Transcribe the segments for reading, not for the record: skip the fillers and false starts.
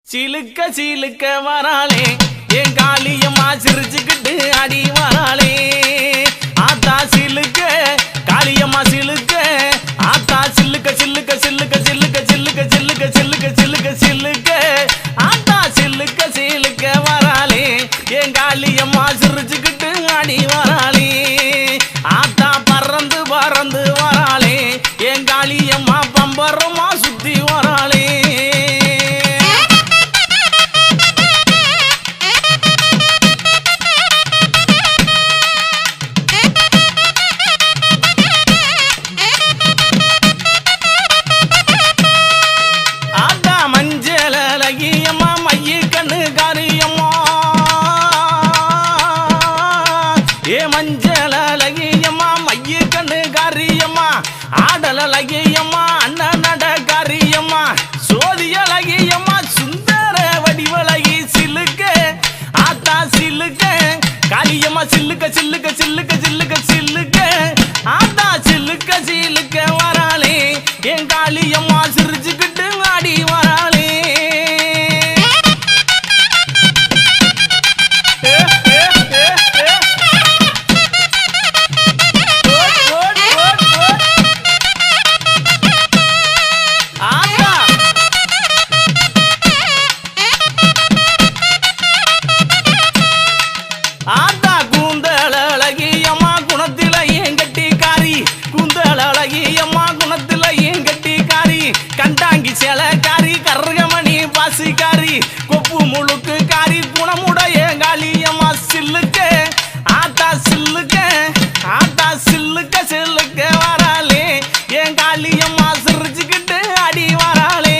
சிலுக்க சிலுக்க வராளே என் காளியம்மா சிரிச்சுக்கிட்டு அடி வராளே ஆத்தா சிலுக்க காளியம்மா சிலுக்க ஆத்தா சில்லுக்க சில்லுக்க சில்லுக்க சில்லுக்க சில்லுக்க சில்லுக்க சில்லுக்க சில்லுக்க சில்லுக்க ஆத்தா சில்லுக்க சிலுக்க வராளே என் காளியம்மா சிரிச்சுக்கிட்டு அடி வராளே ஆத்தா பறந்து பறந்து வராளே என் காளியம்மா பம்பரமா சுத்தி வராளே மஞ்சள் அழகியம்மா மைய கண்ணு காரியம்மா ஆடல் அழகியம்மா அண்ணன் நட காரியம்மா சோதி அழகியம்மா சுந்தர வடிவழகி சிலுக்க ஆத்தா சிலுக்க காளியம்மா சில்லுக்க சில்லுக்க சில்லுக்க சில்லுக்க சில்லுக்க ஆத்தா சில்லுக்க சிலுக்க வராளே என் காளியம்மா சிரிச்சுக்கிட்டு ஆடி வராளே ஆத்தா கூந்தல் அழகியம்மா குணத்தில ஏன் கட்டிக்காரி கூந்தல் அழகியம்மா குணத்தில ஏன் கட்டிக்காரி கண்டாங்கி சேலக்காரி கருகமணி பாசிக்காரி கொப்பு முழுக்கு காரி குணமுடைய காளியம்மா சில்லுக்க ஆத்தா சில்லுக்க ஆத்தா சில்லுக்க சில்லுக்க வராளே என் காளியம்மா சிரிச்சுக்கிட்டு அடி வராளே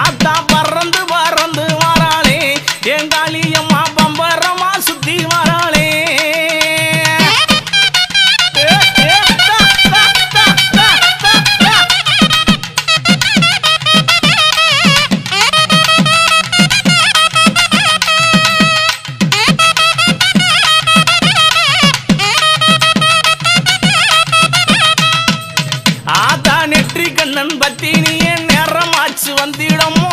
ஆத்தா பறந்து பறந்து வராளே என் காளியம்மா பம்பரமா சுத்தி வராளே ஆத்தா நெற்றி கண்ணன் பத்தி நீ நேரமாச்சு வந்திடமோ